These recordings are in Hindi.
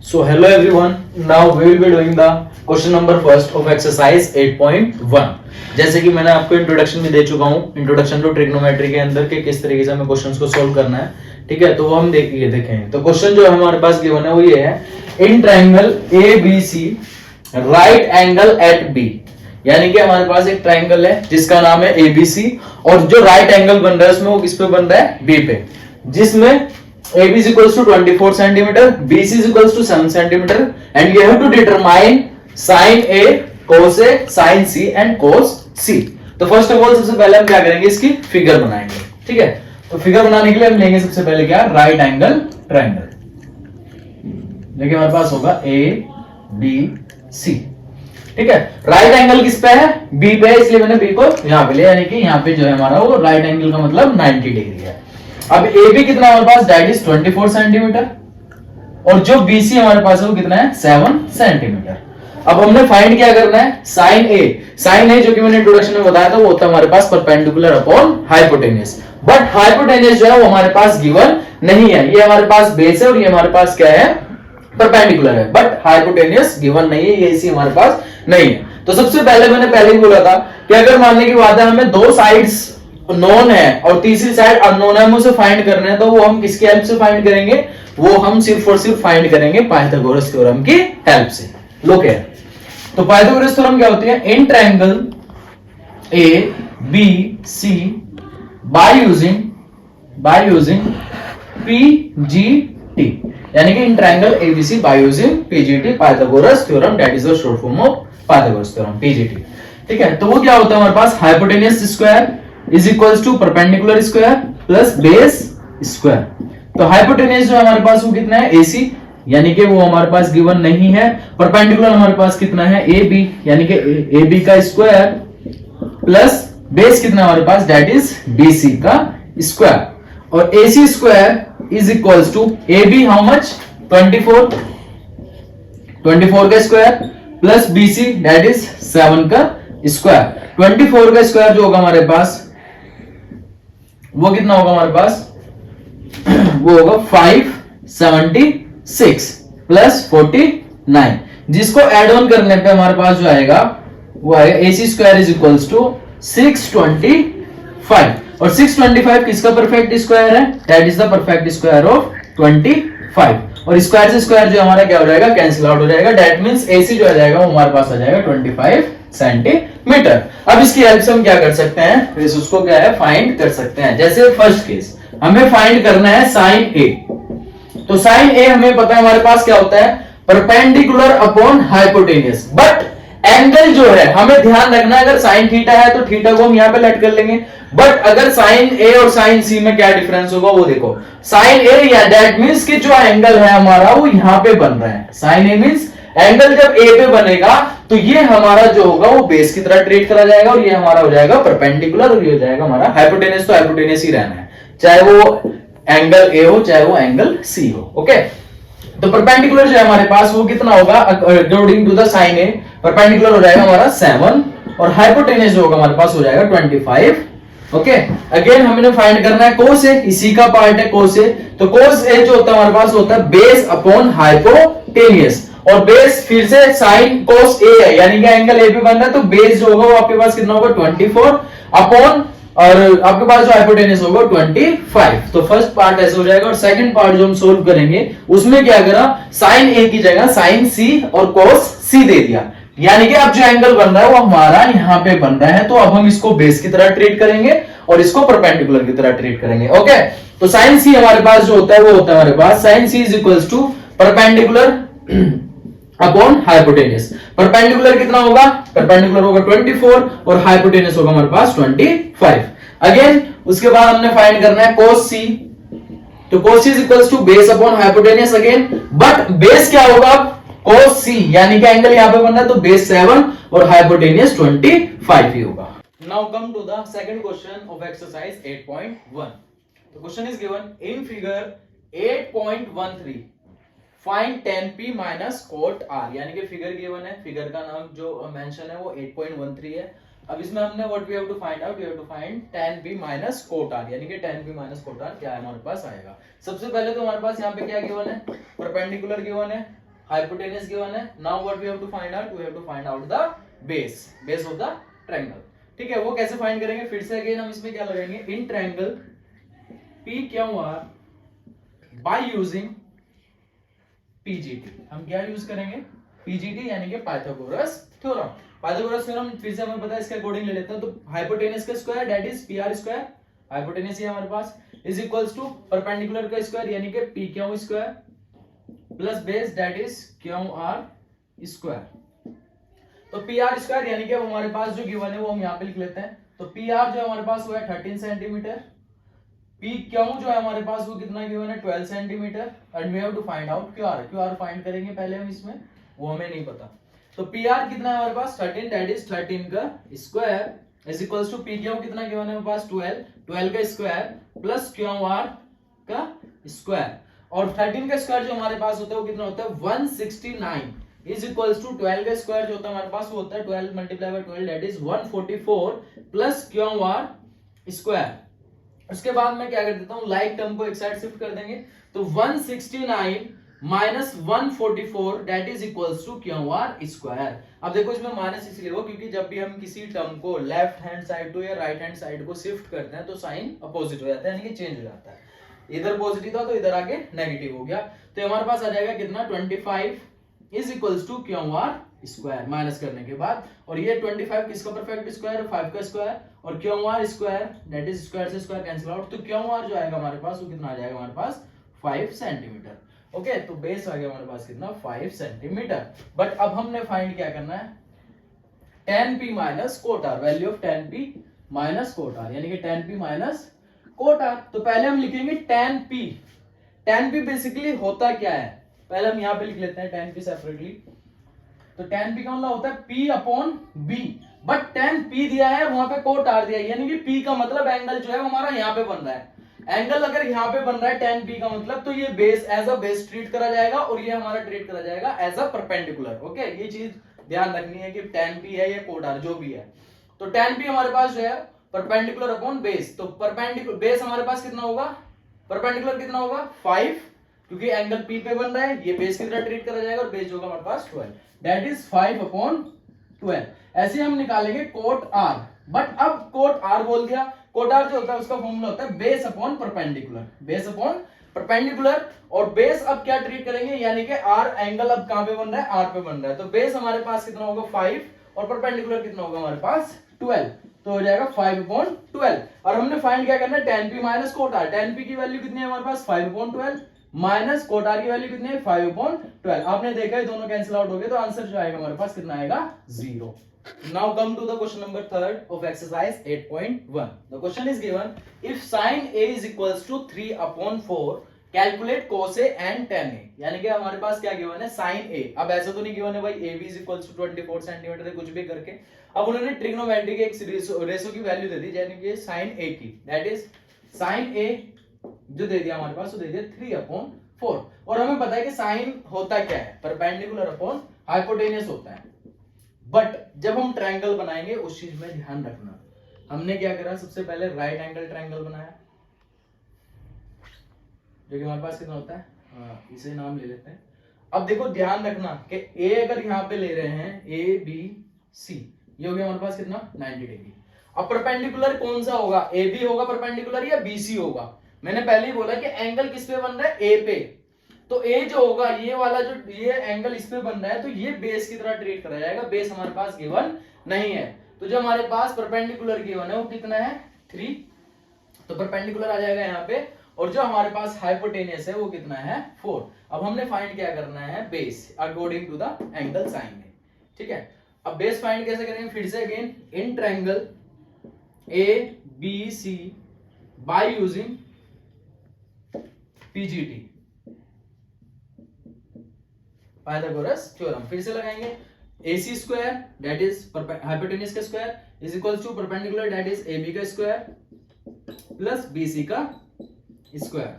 So hello everyone. Now we will be doing the question number first of exercise 8.1. जैसे कि मैंने आपको इंट्रोडक्शन में दे चुका हूँ, इंट्रोडक्शन टू ट्रिग्नोमेट्री के अंदर के किस तरीके से हमें क्वेश्चंस को सोल्व करना है, ठीक है। तो वो हम देखें। तो क्वेश्चन जो हमारे पास गिवन है वो ये है, in triangle A B C right angle at B, यानी कि हमारे पास एक ट्राइंगल है जिसका नाम है एबीसी और जो राइट एंगल बन रहा है उसमें वो किस पे बन रहा है, बी पे, जिसमें AB is equals to 24 centimeter, BC is equals to 7 centimeter, and you have to determine sin A, cos A, sin C and cos C. तो फर्स्ट ऑफ ऑल सबसे पहले हम क्या करेंगे, इसकी फिगर बनाएंगे, ठीक है। तो फिगर बनाने के लिए हम लेंगे सबसे पहले क्या, राइट एंगल ट्रायंगल। देखिए हमारे पास होगा A B C, ठीक है। राइट एंगल किस पे है, B पे है, इसलिए मैंने B को यहाँ पे लिया, यानी कि यहाँ पे जो है हमारा वो राइट एंगल का मतलब 90 डिग्री है। अब AB कितना हमारे पास, दैट इज 24 सेंटीमीटर, और जो BC हमारे पास है वो कितना है, 7 सेंटीमीटर। अब हमने फाइंड क्या करना है, साइन A जो कि मैंने इंट्रोडक्शन में बताया था वो होता है हमारे पास perpendicular upon hypotenuse, but hypotenuse जो है वो हमारे पास गिवन नहीं है। ये हमारे पास बेस है और ये हमारे पास क्या है, परपेंडिकुलर है, बट हाइपोटेन्यूज गिवन नहीं है, ये इसी हमारे पास नहीं है। तो सबसे पहले मैंने पहले ही बोला था कि अगर मानने की बात है हमें दो साइड्स नोन है और तीसरी साइड अननोन है, हमें उसे फाइंड करना है, तो वो हम किसकी हेल्प से फाइंड करेंगे, वो हम सिर्फ और सिर्फ फाइंड करेंगे पाइथागोरस थ्योरम की हेल्प से। लुक है, तो पाइथागोरस थ्योरम क्या होती है, in triangle A B C by using PGT, यानी कि in triangle ABC by using PGT, Pythagoras theorem, that is the short form of Pythagoras theorem, PGT, ठीक है। तो वो क्या होता है हमारे पास, hypotenuse square is equals to perpendicular square plus base square. तो हाइपोटेन्यूज जो हमारे पास वो कितना है, AC, यानी कि वो हमारे पास गिवन नहीं है। परपेंडिकुलर हमारे पास कितना है, AB, यानी कि AB का स्क्वायर प्लस बेस कितना हमारे पास, दैट इज BC का स्क्वायर, और AC square is equals to AB how much, 24 का square plus BC that is 7 का स्क्वायर। 24 का स्क्वायर जो होगा हमारे पास वो कितना होगा हमारे पास, वो होगा 576 प्लस 49, जिसको एड ऑन करने पे हमारे पास जो आएगा वो आएगा AC square is equals to 625, और 625 किसका परफेक्ट स्क्वायर है, that is the perfect square of 25, और स्क्वायर से स्क्वायर जो हमारा क्या हो जाएगा, कैंसिल आउट हो जाएगा, दैट मींस AC जो आ जाएगा वो हमारे पास आ जाएगा 25 सेंटीमीटर। अब इसकी हेल्प से हम क्या कर सकते हैं, फिर उसको क्या है, फाइंड कर सकते हैं। जैसे फर्स्ट केस हमें फाइंड करना है साइन A, तो साइन A हमें पता है हमारे पास क्या होता है, perpendicular upon hypotenuse, but angle जो है हमें ध्यान रखना है, अगर साइन थीटा है तो थीटा को हम यहां पे लेट कर लेंगे, बट अगर साइन A और साइन C में क्या डिफरेंस होगा वो देखो, साइन A या दैट मींस कि जो एंगल है हमारा वो यहां पे बन रहा है, साइन A मींस एंगल जब A पे बनेगा तो ये हमारा जो होगा वो बेस की तरह ट्रीट करा जाएगा, और ये हमारा हो जाएगा परपेंडिकुलर, और ये हो जाएगा हमारा हाइपोटेन्यूज। तो हाइपोटेन्यूज ही रहना है, चाहे वो एंगल A हो चाहे वो एंगल C हो, ओके। तो परपेंडिकुलर जो है हमारे पास वो कितना होगा, according to the sine A perpendicular हो जाएगा हमारा 7, और हाइपोटेन्यूज जो होगा हमारे पास हो जाएगा 25, ओके। अगेन हमने फाइंड करना है कोस A, इसी का पार्ट है कोस A, तो कोस A जो होता है हमारे पास होता है बेस अपॉन हाइपोटेन्यूज, और बेस फिर से साइन कोस A है, यानी कि एंगल A पे बन रहा है, तो बेस जो होगा वो आपके पास कितना होगा, 24 अपॉन, और आपके पास जो हाइपोटेन्यूज होगा 25। तो फर्स्ट पार्ट ऐसे हो जाएगा, और सेकंड पार्ट जो हम सोल्व करेंगे उसमें क्या करा, साइन A की जगह साइन C और कोस C दे दिया, यानी कि अब जो एंगल बन रहा है वो हमारा यहाँ पे बन रहा है, तो अब हम इसको बेस की तरह ट्रीट करेंगे और इसको परपेंडिकुलर की तरह ट्रीट करेंगे, ओके। तो साइन C हमारे पास जो होता है वो होता है हमारे पास sine C is equals to perpendicular upon hypotenuse. Perpendicular कितना होगा, परपेंडिकुलर होगा 24 और हाइपोटेन्यूज होगा हमारे पास 25। अगेन उसके बाद हमने फाइंड करना है कोस C, तो cos C is equals to base upon hypotenuse again, but base क्या होगा, कोस C, यानी कि एंगल यहां पे बन रहा है तो बेस 7 और हाइपोटेन्यूज 25 ही होगा। Now come to the second question of exercise 8.1। The question is given in figure 8.13 find tan p minus cot r, यानी कि फिगर गिवन है, फिगर का नाम जो मेंशन है वो 8.13 है। अब इसमें हमने what we have to find out, we have to find tan p minus cot r, यानी कि tan p minus cot r क्या है हमारे पास आएगा। सबसे पहले तो हमारे पास यहाँ पे क्या गिवन है, परपेंडिकुलर गिवन है, हाइपोटेनस गिवन है. Now what we have to find out, we have to find out the base of the triangle. ठीक है, वो कैसे फाइंड करेंगे, फिर से अगेन हम इसमें क्या लगाएंगे, in triangle P Q R bye using PGT. हम क्या यूज करेंगे, पीजीटी यानी कि पाइथागोरस थ्योरम. पाइथागोरस थ्योरम फिर से हमें पता है, इसके अकॉर्डिंग ले लेते हैं. तो हाइपोटेनस का square that is P R square, hypotenuse है हमारे पास, इज इक्वल्स टू परपेंडिकुलर का स्क्वायर यानी कि P Q square plus base that is Q R square. तो पी आर स्क्वायर यानी कि हमारे पास जो गिवन है वो हम यहाँ पे लिख लेते हैं. तो पी आर जो हमारे पास हुआ है 13 सेंटीमीटर, पी क्यू जो है हमारे पास वो कितना गिवन है 12 centimetre, and we have to find out Q R. Q R find करेंगे पहले हम इसमें, वो हमें नहीं पता. तो पी आर कितना है हमारे पास 13 दैट इज 13 का square is equals to P Q कितना गिवन है हमारे पास 12 का स्क्वायर प्लस क्यू आर का स्क्वायर. और 13 का स्क्वायर जो हमारे पास होता है वो कितना होता है 169 इज इक्वल्स टू 12 का स्क्वायर जो होता है हमारे पास वो होता है 12 multiply by 12 that is 144 plus Q R square. उसके बाद मैं क्या कर देता हूं, लाइक टर्म को एक साइड शिफ्ट कर देंगे. तो 169 minus 144 that is equals to Q R square. अब देखो इसमें माइनस इसलिए हो क्योंकि जब भी हम किसी टर्म को लेफ्ट हैंड साइड टू या राइट हैंड साइड को शिफ्ट करते हैं तो साइन अपोजिट हो जाता है यानी कि चेंज हो जाता है. इधर पॉजिटिव था तो इधर आके नेगेटिव हो गया. तो हमारे पास आ जाएगा कितना 25 is equals to Q R square minus करने के बाद. और ये 25 किसका परफेक्ट स्क्वायर है 5 का स्क्वायर और Q R square that is square से स्क्वायर कैंसिल आउट. तो क्यू आर जो आएगा हमारे पास वो कितना आ जाएगा हमारे पास 5 सेंटीमीटर. ओके, तो बेस आ गया हमारे पास कितना 5 सेंटीमीटर. बट अब हमने फाइंड क्या करना है, tan p minus cot R, value of tan p minus cot R यानी कि tan p minus cot R. तो पहले हम लिखेंगे tan p. tan p basically होता क्या है, पहले हम यहां पे लिख लेते हैं tan p सेपरेटली. तो tan p का मतलब होता है p upon b, but tan p दिया है वहां पे कोट r दिया है यानी कि p का मतलब एंगल जो है वो हमारा यहां पे बन रहा है. एंगल अगर यहां पे बन रहा है tan p का मतलब तो ये base as a base treat करा जाएगा और ये हमारा ट्रीट करा जाएगा एज अ परपेंडिकुलर. ओके, ये चीज ध्यान रखनी है कि tan p है या कोट r जो भी है. तो tan p हमारे पास जो है परपेंडिकुलर अपॉन बेस. तो परपेंडिकुलर बेस हमारे पास कितना होगा, परपेंडिकुलर कितना होगा 5 क्योंकि एंगल p पे बन रहा है, ये बेस की तरह ट्रीट करा जाएगा और बेस होगा हमारे पास 12 दैट इज 5 अपॉन 12. ऐसे हम निकालेंगे कोट r. बट अब कोट r बोल दिया, कोट r जो होता है उसका फॉर्मूला होता है base upon perpendicular, base upon perpendicular. और बेस अब क्या ट्रीट करेंगे यानी कि r एंगल अब कहां पे बन रहा है r पे बन रहा है. तो बेस हमारे पास कितना होगा 5 और परपेंडिकुलर कितना होगा हमारे पास 12. तो हो जाएगा 5 अपॉन 12. और हमने फाइंड क्या करना है tan p minus coat r. tan p की वैल्यू कितनी है हमारे पास 5 अपॉन 12 माइनस कोट r की वैल्यू कितनी है 5 अपॉन 12. आपने देखा है दोनों कैंसिल आउट हो गए तो आंसर जो आएगा हमारे पास कितना आएगा 0. Now come to the question number 3 of exercise 8.1. The question is given, if sin A is equals to 3 upon 4, calculate cos A and tan A. यानी कि हमारे पास क्या गिवन है sin A. अब ऐसा तो नहीं गिवन है भाई AB is equals to 24 centimetre है कुछ भी करके. अब उन्होंने ट्रिग्नोमेट्री के एक रेशो की वैल्यू दे दी यानी कि sin A की, that is sin A जो दे दिया हमारे पास वो दे दिया 3 अपॉन 4. और हमें पता है कि sin होता क्या है परपेंडिकुलर अपॉन हाइपोटेनियस होता है. बट जब हम ट्रायंगल बनाएंगे उस चीज में ध्यान रखना. हमने क्या करा, सबसे पहले राइट एंगल ट्रायंगल बनाया जो कि हमारे पास कितना होता है, इसे नाम ले लेते हैं. अब देखो ध्यान रखना कि ए अगर यहाँ पे ले रहे हैं ए बी सी, ये हो गया हमारे पास कितना 90 डिग्री. अब परपेंडिकुलर कौन सा होगा, ए बी होगा परपेंडिकुलर या बी सी होगा. मैंने पहले ही बोला कि एंगल किस पे बन रहा है ए पे. तो ए जो होगा ये वाला जो ये एंगल इस पे बन रहा है तो ये बेस की तरह ट्रीट करा जाएगा. बेस हमारे पास गिवन नहीं है. तो जो हमारे पास परपेंडिकुलर गिवन है वो कितना है 3. तो परपेंडिकुलर आ जाएगा यहाँ पे. और जो हमारे पास हाइपोटेनियस है वो कितना है 4. अब हमने फाइंड क्या करना है base according to the angle sine में. ठीक है, अब बेस फाइंड कैसे करेंगे, फिर से again in triangle A B C by using PGT Pythagoras theorem. फिर से लगाएंगे AC square that is hypotenuse का square is equals to perpendicular that is AB का स्क्वायर प्लस BC का स्क्वायर.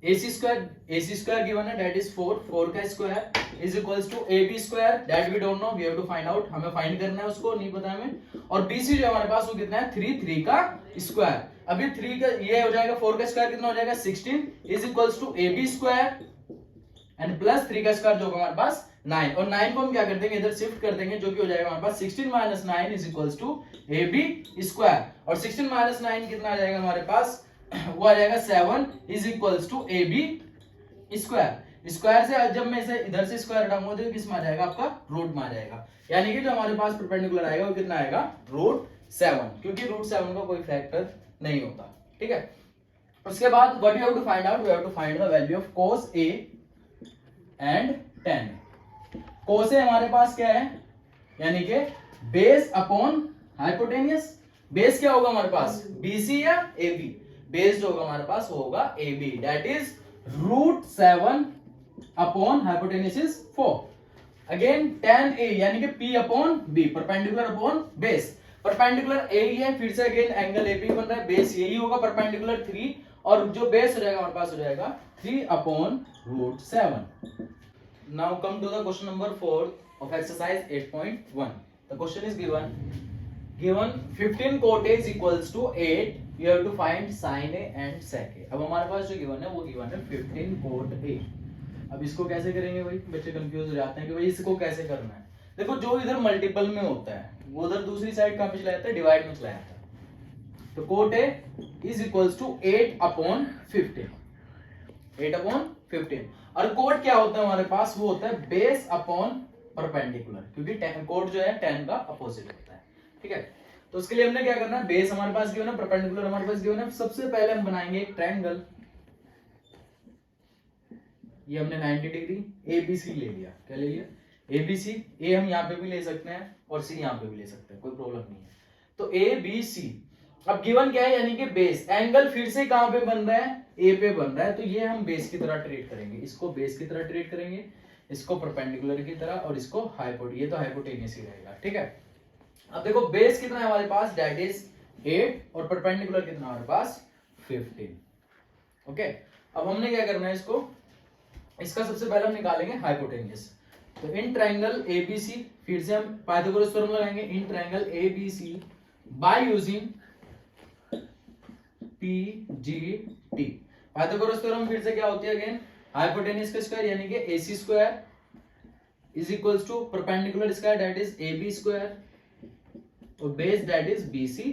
AC स्क्वायर गिवन है दैट इज 4 का square is equals to AB square that we don't know, we have to find out. हमें फाइंड करना है उसको, नहीं पता हमें. और BC जो हमारे पास वो कितना है 3 का स्क्वायर. अभी 3 का ये हो जाएगा 4 का स्क्वायर कितना हो जाएगा 16 is equals to AB square and plus 3 का स्क्वायर जो होगा हमारे पास 9, और 9 को हम क्या कर देंगे इधर शिफ्ट कर देंगे, जो कि हो जाएगा हमारे पास 16 minus 9 is equals to AB square, और 16 माइनस 9 कितना आ जाएगा हमारे पास, वो आ जाएगा 7 is equals to AB square. Square से जब मैं इसे इधर से स्क्वायर हटाऊंगा तो किस में आ जाएगा, आपका रूट में आ जाएगा, यानी कि जो हमारे पास परपेंडिकुलर आएगा वो कितना आएगा, √7, क्योंकि √7 का कोई फैक्टर नहीं होता, ठीक है। उसके बाद what you have to find out, we have to find the value of cos A and tan A। cos A हमारे पास क्या है, यानी कि बेस अपॉन हाइपोटेनियस। बेस क्या होगा हमारे पास, BC या AB, बेस जो होगा हमारे पास वो होगा AB, that is √7 upon hypotenuse is 4। Again tan A यानी कि P upon B, perpendicular upon base. Perpendicular A ही है, फिर से अगेन एंगल AB बन रहा है, बेस यही होगा परपेंडिकुलर 3, और जो बेस हो जाएगा हमारे पास हो जाएगा 3 upon √7। Now come to the question number 4 of exercise 8.1. The question is given 15 cot A is equals to 8, you have to find sin A and sec A। अब हमारे पास जो गिवन है वो गिवन है 15 cot A। अब इसको कैसे करेंगे भाई, बच्चे कंफ्यूज हो जाते हैं कि भाई इसको कैसे करना है। देखो जो इधर मल्टीपल में होता है वो उधर दूसरी साइड कहां पे चला जाता है, डिवाइड में चला जाता है। तो cot A is equals to 8 upon 15, 8 upon 15। और कोट क्या होता है हमारे पास, वो होता है बेस अपॉन परपेंडिकुलर, क्योंकि कोट जो है tan का अपोजिट होता है, ठीक है। तो उसके लिए हमने क्या करना है, बेस हमारे पास गिवन है, परपेंडिकुलर हमारे पास गिवन है। सबसे पहले हम बनाएंगे एक ट्रायंगल, ये हमने 90 डिग्री ABC ले लिया, क्या ले लिया, ABC। A हम यहाँ पे भी ले सकते हैं और C यहाँ पे भी ले सकते हैं, कोई प्रॉब्लम नहीं है। तो ABC, अब गिवन क्या है, यानी कि बेस, एंगल फिर से कहां पे बन रहा है, A पे बन रहा है, तो ये हम बेस की तरह ट्रीट करेंगे, इसको बेस की तरह ट्रीट करेंगे, इसको परपेंडिकुलर की तरह, और इसको ये तो हाइपोटेनियस ही रहेगा, ठीक है। अब देखो बेस कितना है हमारे पास, दैट इज 8, और परपेंडिकुलर कितना हमारे पास 15। ओके, अब हमने क्या करना है, इसका सबसे पहले हम निकालेंगे हाइपोटेनियस। तो इन ट्रायंगल ABC, फिर से हम पाइथागोरस थ्योरम लगाएंगे, in triangle ABC by using PGT। Pythagoras theorem फिर से क्या होती है, अगेन हाइपोटेनियस का स्क्वायर यानी कि AC square is equals to perpendicular square that is AB square, और base that is BC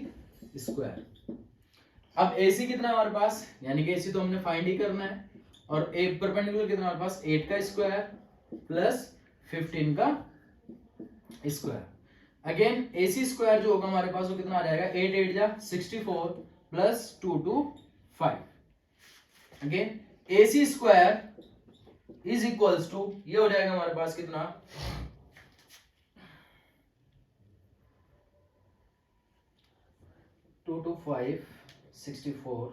square. अब AC कितना है हमारे पास, यानी कि AC तो हमने फाइंड ही करना है, और A परपेंडिकुलर कितना हमारे पास, 8 का स्क्वायर प्लस 15 का स्क्वायर। अगेन AC स्क्वायर जो होगा हमारे पास वो कितना आ जाएगा, 8 8 जा 64 plus 2 2 5। Again AC square is equals to, ये हो जाएगा हमारे पास कितना, 2 2 5 64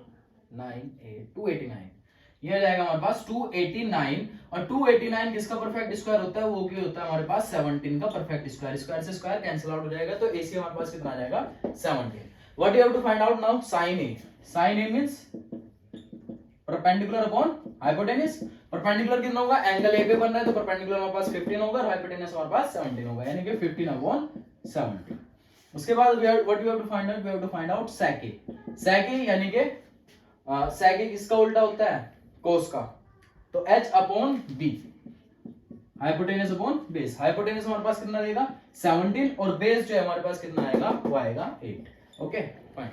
9 8 289, ये हो जाएगा हमारे पास 289। और 289 किसका परफेक्ट स्क्वायर होता है, वो क्या होता है हमारे पास 17 का परफेक्ट स्क्वायर। स्क्वायर से स्क्वायर कैंसिल आउट हो जाएगा, तो AC हमारे पास कितना आ जाएगा 17। What you have to find out now, sin A। sin A means perpendicular upon hypotenuse. Perpendicular कितना होगा, एंगल A पे बन रहा है तो परपेंडिकुलर हमारे पास 15 होगा, और हाइपोटेनियस हमारे पास 17 होगा, यानी कि 15 अपॉन 17। उसके बाद what you have to find out, we have to find out sec A। sec A यानी कि sec A किसका उल्टा होता है, cos का, तो H upon B, hypotenuse upon base. Hypotenuse हमारे पास कितना रहेगा 17, और बेस जो है हमारे पास कितना आएगा, वो आएगा 8। Okay fine.